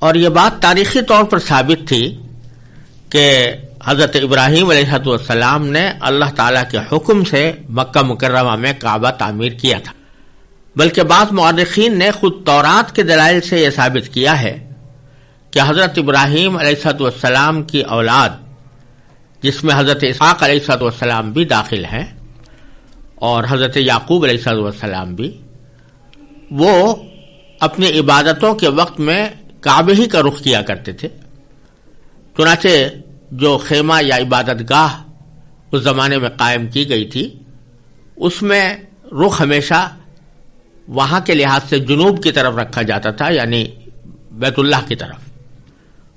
اور یہ بات تاریخی طور پر ثابت تھی کہ حضرت ابراہیم علیہ السلام نے اللہ تعالیٰ کے حکم سے مکہ مکرمہ میں کعبہ تعمیر کیا تھا، بلکہ بعض مورخین نے خود تورات کے دلائل سے یہ ثابت کیا ہے کہ حضرت ابراہیم علیہ السلام کی اولاد، جس میں حضرت اسحاق علیہ السلام بھی داخل ہیں اور حضرت یعقوب علیہ السلام بھی، وہ اپنی عبادتوں کے وقت میں کعبے ہی کا رخ کیا کرتے تھے۔ چنانچہ جو خیمہ یا عبادت گاہ اس زمانے میں قائم کی گئی تھی، اس میں رخ ہمیشہ وہاں کے لحاظ سے جنوب کی طرف رکھا جاتا تھا، یعنی بیت اللہ کی طرف۔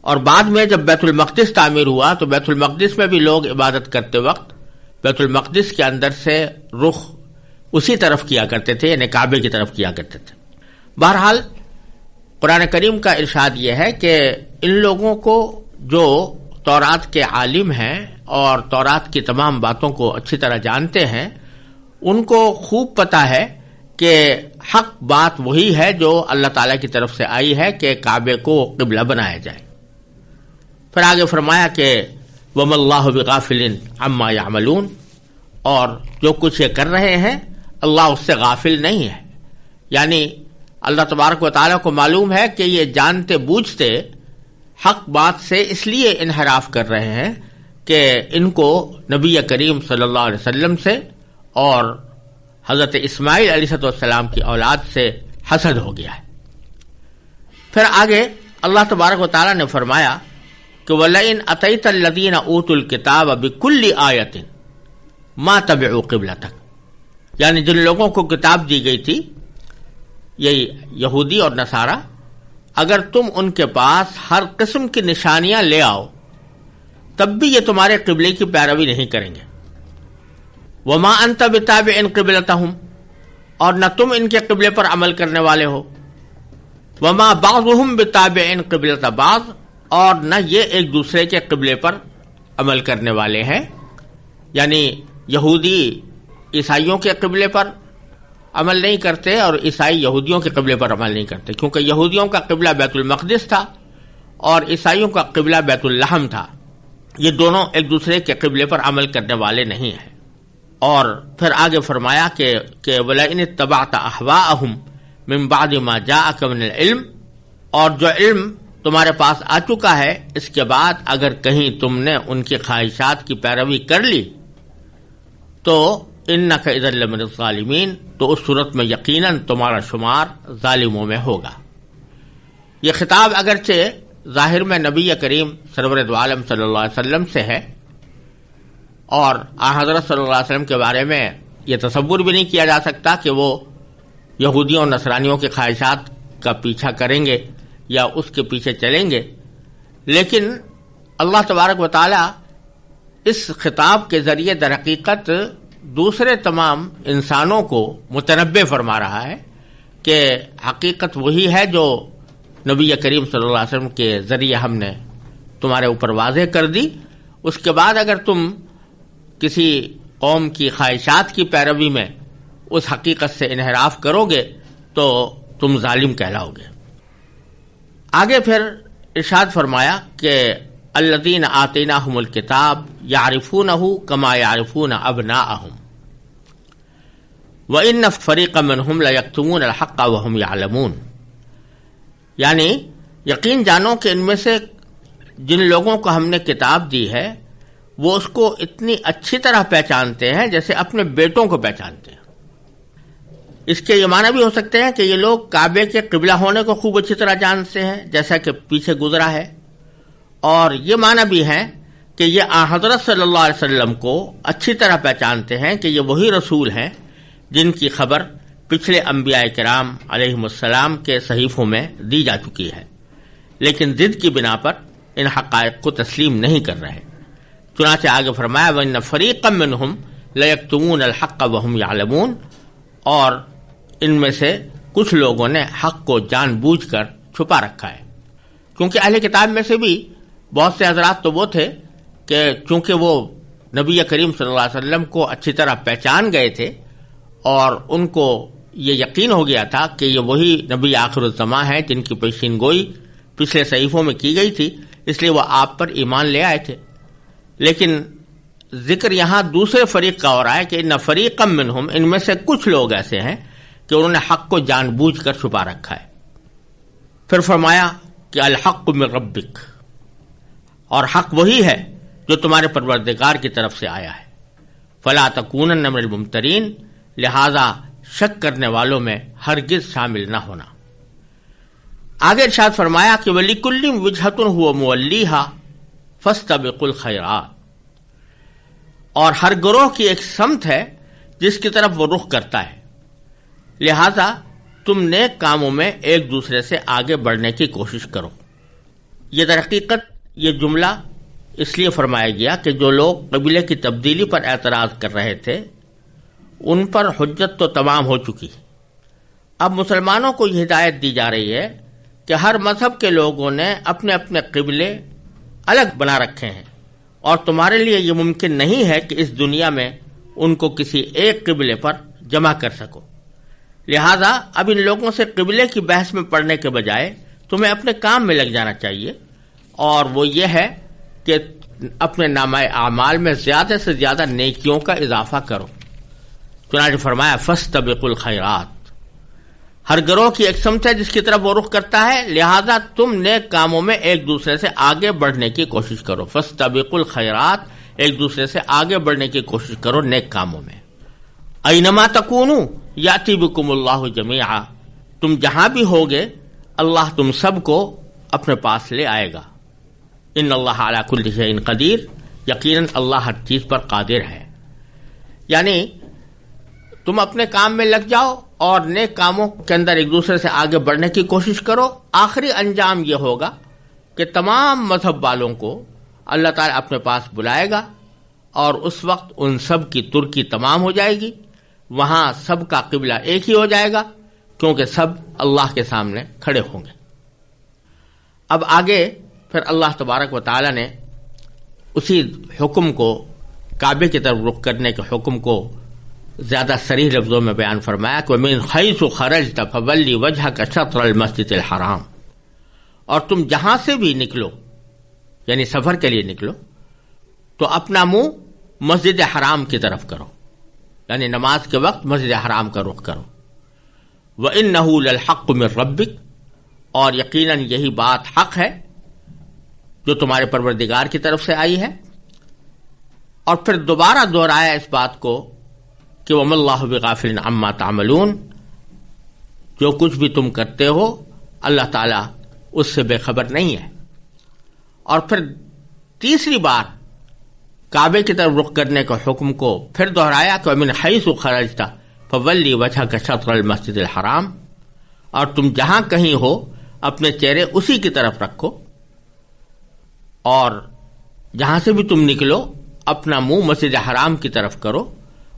اور بعد میں جب بیت المقدس تعمیر ہوا تو بیت المقدس میں بھی لوگ عبادت کرتے وقت بیت المقدس کے اندر سے رخ اسی طرف کیا کرتے تھے، یعنی کعبے کی طرف کیا کرتے تھے۔ بہرحال قرآن کریم کا ارشاد یہ ہے کہ ان لوگوں کو جو تورات کے عالم ہیں اور تورات کی تمام باتوں کو اچھی طرح جانتے ہیں، ان کو خوب پتہ ہے کہ حق بات وہی ہے جو اللہ تعالیٰ کی طرف سے آئی ہے کہ کعبے کو قبلہ بنایا جائے۔ پھر آگے فرمایا کہ وَمَا اللَّهُ بِغَافِلٍ عَمَّا يَعْمَلُونَ، اور جو کچھ یہ کر رہے ہیں اللہ اس سے غافل نہیں ہے، یعنی اللہ تبارک و تعالیٰ کو معلوم ہے کہ یہ جانتے بوجھتے حق بات سے اس لیے انحراف کر رہے ہیں کہ ان کو نبی کریم صلی اللہ علیہ وسلم سے اور حضرت اسماعیل علیہ السلام کی اولاد سے حسد ہو گیا ہے۔ پھر آگے اللہ تبارک و تعالیٰ نے فرمایا کہ وَلَئِنْ أَتَيْتَ الَّذِينَ أُوتُوا الْكِتَابَ بِكُلِّ آيَةٍ مَا تَبِعُوا قِبْلَتَكَ، یعنی جن لوگوں کو کتاب دی گئی تھی، یہی یہودی اور نصارہ، اگر تم ان کے پاس ہر قسم کی نشانیاں لے آؤ تب بھی یہ تمہارے قبلے کی پیروی نہیں کریں گے۔ وَمَا أَنْتَ بِتَابِعٍ قِبْلَتَهُمْ، اور نہ تم ان کے قبلے پر عمل کرنے والے ہو۔ وَمَا بَعْضُهُمْ بِتَابِعٍ قِبْلَةَ بَعْضٍ، اور نہ یہ ایک دوسرے کے قبلے پر عمل کرنے والے ہیں، یعنی یہودی عیسائیوں کے قبلے پر عمل نہیں کرتے اور عیسائی یہودیوں کے قبلے پر عمل نہیں کرتے، کیونکہ یہودیوں کا قبلہ بیت المقدس تھا اور عیسائیوں کا قبلہ بیت اللحم تھا۔ یہ دونوں ایک دوسرے کے قبلے پر عمل کرنے والے نہیں ہیں۔ اور پھر آگے فرمایا کہ وَلَئِنِ اتَّبَعْتَ أَهْوَاءَهُمْ مِنْ بَعْدِ مَا جَاءَكَ مِنَ الْعِلْمِ، اور جو علم تمہارے پاس آ چکا ہے اس کے بعد اگر کہیں تم نے ان کی خواہشات کی پیروی کر لی تو اِنَّكَ إِذًا لَمِنَ الظَّالِمِينَ، تو اس صورت میں یقیناً تمہارا شمار ظالموں میں ہوگا۔ یہ خطاب اگرچہ ظاہر میں نبی کریم سرور دو عالم صلی اللہ علیہ وسلم سے ہے، اور حضرت صلی اللہ علیہ وسلم کے بارے میں یہ تصور بھی نہیں کیا جا سکتا کہ وہ یہودیوں اور نصرانیوں کی خواہشات کا پیچھا کریں گے یا اس کے پیچھے چلیں گے، لیکن اللہ تبارک و تعالی اس خطاب کے ذریعے در حقیقت دوسرے تمام انسانوں کو متنبع فرما رہا ہے کہ حقیقت وہی ہے جو نبی کریم صلی اللہ علیہ وسلم کے ذریعے ہم نے تمہارے اوپر واضح کر دی۔ اس کے بعد اگر تم کسی قوم کی خواہشات کی پیروی میں اس حقیقت سے انحراف کرو گے تو تم ظالم کہلاؤ گے۔ آگے پھر ارشاد فرمایا کہ الذین آتیناہم الکتاب یعرفونہ کما یعرفون ابناءہم وان فریقا منہم لیکتمون الحق وہم یعلمون، یعنی یقین جانو کہ ان میں سے جن لوگوں کو ہم نے کتاب دی ہے وہ اس کو اتنی اچھی طرح پہچانتے ہیں جیسے اپنے بیٹوں کو پہچانتے ہیں۔ اس کے یہ معنی بھی ہو سکتے ہیں کہ یہ لوگ کعبے کے قبلہ ہونے کو خوب اچھی طرح جانتے ہیں جیسا کہ پیچھے گزرا ہے، اور یہ معنی بھی ہے کہ یہ حضرت صلی اللہ علیہ وسلم کو اچھی طرح پہچانتے ہیں کہ یہ وہی رسول ہیں جن کی خبر پچھلے انبیاء کرام علیہم السلام کے صحیفوں میں دی جا چکی ہے، لیکن ضد کی بنا پر ان حقائق کو تسلیم نہیں کر رہے۔ چنانچہ آگے فرمایا وَإِنَّ فَرِيقًا مِّنْهُمْ لَيَكْتُمُونَ الْحَقَّ وَهُمْ يَعْلَمُونَ، اور ان میں سے کچھ لوگوں نے حق کو جان بوجھ کر چھپا رکھا ہے، کیونکہ اہل کتاب میں سے بھی بہت سے حضرات تو وہ تھے کہ چونکہ وہ نبی کریم صلی اللہ علیہ وسلم کو اچھی طرح پہچان گئے تھے اور ان کو یہ یقین ہو گیا تھا کہ یہ وہی نبی آخر الزماں ہیں جن کی پیشین گوئی پچھلے صحیفوں میں کی گئی تھی، اس لیے وہ آپ پر ایمان لے آئے تھے. لیکن ذکر یہاں دوسرے فریق کا ہو رہا ہے کہ ان فریقا منہم، ان میں سے کچھ لوگ ایسے ہیں کہ انہوں نے حق کو جان بوجھ کر چھپا رکھا ہے. پھر فرمایا کہ الحق من ربک، اور حق وہی ہے جو تمہارے پروردگار کی طرف سے آیا ہے. فلا تکونن من الممترین، لہذا شک کرنے والوں میں ہرگز شامل نہ ہونا. آگے ارشاد فرمایا کہ وَلِكُلٍّ وِجْهَةٌ هُوَ مُوَلِّيهَا فَاسْتَبِقُوا الْخَيْرَاتِ، اور ہر گروہ کی ایک سمت ہے جس کی طرف وہ رخ کرتا ہے، لہذا تم نیک کاموں میں ایک دوسرے سے آگے بڑھنے کی کوشش کرو. یہ در حقیقت یہ جملہ اس لیے فرمایا گیا کہ جو لوگ قبیلے کی تبدیلی پر اعتراض کر رہے تھے ان پر حجت تو تمام ہو چکی. اب مسلمانوں کو یہ ہدایت دی جا رہی ہے کہ ہر مذہب کے لوگوں نے اپنے اپنے قبلے الگ بنا رکھے ہیں، اور تمہارے لیے یہ ممکن نہیں ہے کہ اس دنیا میں ان کو کسی ایک قبلے پر جمع کر سکو. لہذا اب ان لوگوں سے قبلے کی بحث میں پڑنے کے بجائے تمہیں اپنے کام میں لگ جانا چاہیے، اور وہ یہ ہے کہ اپنے نامہ اعمال میں زیادہ سے زیادہ نیکیوں کا اضافہ کرو. چنانچہ فرمایا فاستبقوا الخیرات، ہر گروہ کی ایک سمت ہے جس کی طرف وہ رخ کرتا ہے، لہذا تم نیک کاموں میں ایک دوسرے سے آگے بڑھنے کی کوشش کرو. فاستبقوا الخیرات، ایک دوسرے سے آگے بڑھنے کی کوشش کرو نیک کاموں میں. اینما تکونوا یاتی بکم اللہ جمیعا، تم جہاں بھی ہوگے اللہ تم سب کو اپنے پاس لے آئے گا. ان اللہ علی کل شیء قدیر، یقیناً اللہ ہر چیز پر قادر ہے. یعنی تم اپنے کام میں لگ جاؤ اور نیک کاموں کے اندر ایک دوسرے سے آگے بڑھنے کی کوشش کرو. آخری انجام یہ ہوگا کہ تمام مذہب والوں کو اللہ تعالیٰ اپنے پاس بلائے گا، اور اس وقت ان سب کی ترکی تمام ہو جائے گی. وہاں سب کا قبلہ ایک ہی ہو جائے گا، کیونکہ سب اللہ کے سامنے کھڑے ہوں گے. اب آگے پھر اللہ تبارک و تعالیٰ نے اسی حکم کو، کعبے کی طرف رخ کرنے کے حکم کو زیادہ صریح لفظوں میں بیان فرمایا کہ من حیث خرجت فولی وجہک شطر المسجد الحرام، اور تم جہاں سے بھی نکلو، یعنی سفر کے لیے نکلو، تو اپنا منہ مسجد حرام کی طرف کرو، یعنی نماز کے وقت مسجد حرام کا رخ کرو. وَإِنَّهُ لَلْحَقُّ مِن رَبِّكَ، اور یقیناً یہی بات حق ہے جو تمہارے پروردگار کی طرف سے آئی ہے. اور پھر دوبارہ دہرایا اس بات کو کہ وَمَا اللَّهُ بِغَافِلٍ عَمَّا تَعْمَلُونَ، جو کچھ بھی تم کرتے ہو اللہ تعالیٰ اس سے بے خبر نہیں ہے. اور پھر تیسری بار کعبے کی طرف رخ کرنے کے حکم کو پھر دہرایا کہ وَمِنْ حَيْثُ خَرَجْتَ فَوَلِّ وَجْهَكَ شَطْرَ الْمَسْجِدِ الْحَرَامِ، اور تم جہاں کہیں ہو اپنے چہرے اسی کی طرف رکھو، اور جہاں سے بھی تم نکلو اپنا منہ مسجد حرام کی طرف کرو.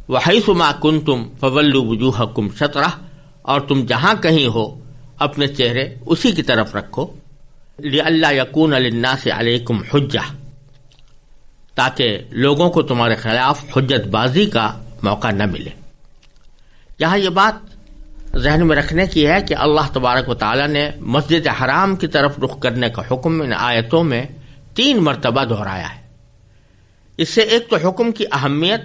وَحَيْثُ مَا كُنْتُمْ فَوَلُّوا وُجُوهَكُمْ شَطْرَهُ، اور تم جہاں کہیں ہو اپنے چہرے اسی کی طرف رکھو. لِأَلَّا يَكُونَ لِلنَّاسِ عَلَيْكُمْ حُجَّةٌ، تاکہ لوگوں کو تمہارے خلاف حجت بازی کا موقع نہ ملے. یہاں یہ بات ذہن میں رکھنے کی ہے کہ اللہ تبارک و تعالیٰ نے مسجد حرام کی طرف رخ کرنے کا حکم ان آیتوں میں 3 مرتبہ دہرایا ہے. اس سے ایک تو حکم کی اہمیت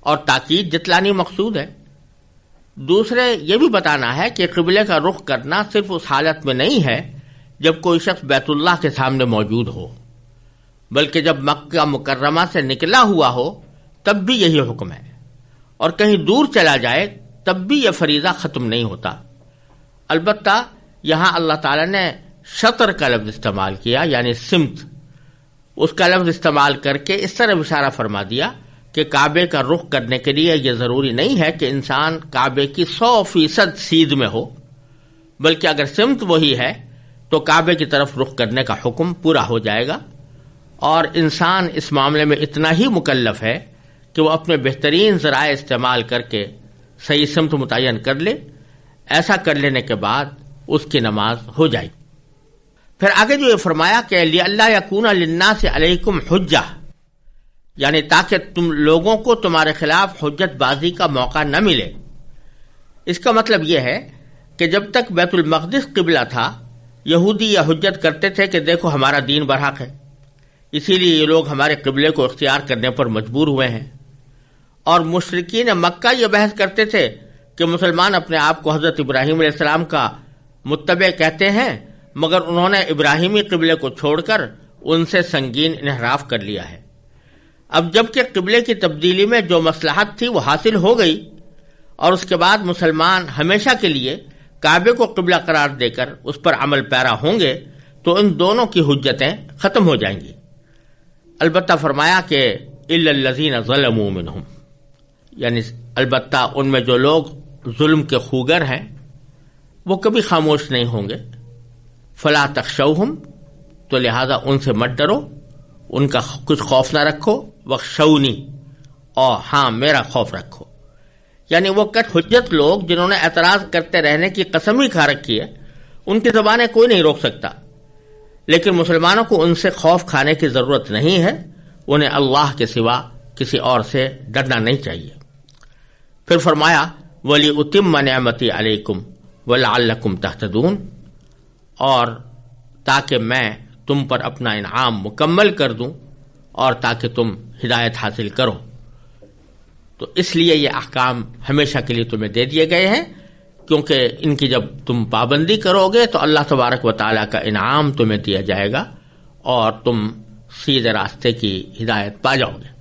اور تاکید جتلانی مقصود ہے، دوسرے یہ بھی بتانا ہے کہ قبلے کا رخ کرنا صرف اس حالت میں نہیں ہے جب کوئی شخص بیت اللہ کے سامنے موجود ہو، بلکہ جب مکہ مکرمہ سے نکلا ہوا ہو تب بھی یہی حکم ہے، اور کہیں دور چلا جائے تب بھی یہ فریضہ ختم نہیں ہوتا. البتہ یہاں اللہ تعالیٰ نے شطر کا لفظ استعمال کیا، یعنی سمت، اس کا لفظ استعمال کر کے اس طرح اشارہ فرما دیا کہ کعبے کا رخ کرنے کے لیے یہ ضروری نہیں ہے کہ انسان کعبے کی 100% سیدھ میں ہو، بلکہ اگر سمت وہی ہے تو کعبے کی طرف رخ کرنے کا حکم پورا ہو جائے گا. اور انسان اس معاملے میں اتنا ہی مکلف ہے کہ وہ اپنے بہترین ذرائع استعمال کر کے صحیح سمت متعین کر لے. ایسا کر لینے کے بعد اس کی نماز ہو جائے. پھر آگے جو یہ فرمایا کہ لِأَلَّا يَكُونَ لِلنَّاسِ عَلَيْكُمْ حُجَّةٌ، یعنی تاکہ تم لوگوں کو تمہارے خلاف حجت بازی کا موقع نہ ملے. اس کا مطلب یہ ہے کہ جب تک بیت المقدس قبلہ تھا، یہودی یہ حجت کرتے تھے کہ دیکھو ہمارا دین برحق ہے، اسی لیے یہ لوگ ہمارے قبلے کو اختیار کرنے پر مجبور ہوئے ہیں، اور مشرکین مکہ یہ بحث کرتے تھے کہ مسلمان اپنے آپ کو حضرت ابراہیم علیہ السلام کا متبع کہتے ہیں، مگر انہوں نے ابراہیمی قبلے کو چھوڑ کر ان سے سنگین انحراف کر لیا ہے۔ اب جب کہ قبلے کی تبدیلی میں جو مصلحت تھی وہ حاصل ہو گئی، اور اس کے بعد مسلمان ہمیشہ کے لیے کعبے کو قبلہ قرار دے کر اس پر عمل پیرا ہوں گے تو ان دونوں کی حجتیں ختم ہو جائیں گی۔ البتہ فرمایا کہ الا الذین ظلموا منہم، یعنی البتہ ان میں جو لوگ ظلم کے خوگر ہیں وہ کبھی خاموش نہیں ہوں گے۔ فلا تخشوہم، تو لہذا ان سے مت ڈرو، ان کا کچھ خوف نہ رکھو، وخشونی، اور ہاں میرا خوف رکھو۔ یعنی وہ کٹ حجت لوگ جنہوں نے اعتراض کرتے رہنے کی قسم ہی کھا رکھی ہے، ان کی زبانیں کوئی نہیں روک سکتا، لیکن مسلمانوں کو ان سے خوف کھانے کی ضرورت نہیں ہے، انہیں اللہ کے سوا کسی اور سے ڈرنا نہیں چاہیے۔ پھر فرمایا وَلِأُتِمَّ نِعْمَتِي عَلَيْكُمْ وَلَعَلَّكُمْ تَهْتَدُونَ، اور تاکہ میں تم پر اپنا انعام مکمل کر دوں اور تاکہ تم ہدایت حاصل کرو۔ تو اس لیے یہ احکام ہمیشہ کے لیے تمہیں دے دیے گئے ہیں، کیونکہ ان کی جب تم پابندی کرو گے تو اللہ تبارک و تعالیٰ کا انعام تمہیں دیا جائے گا اور تم سیدھے راستے کی ہدایت پا جاؤ گے۔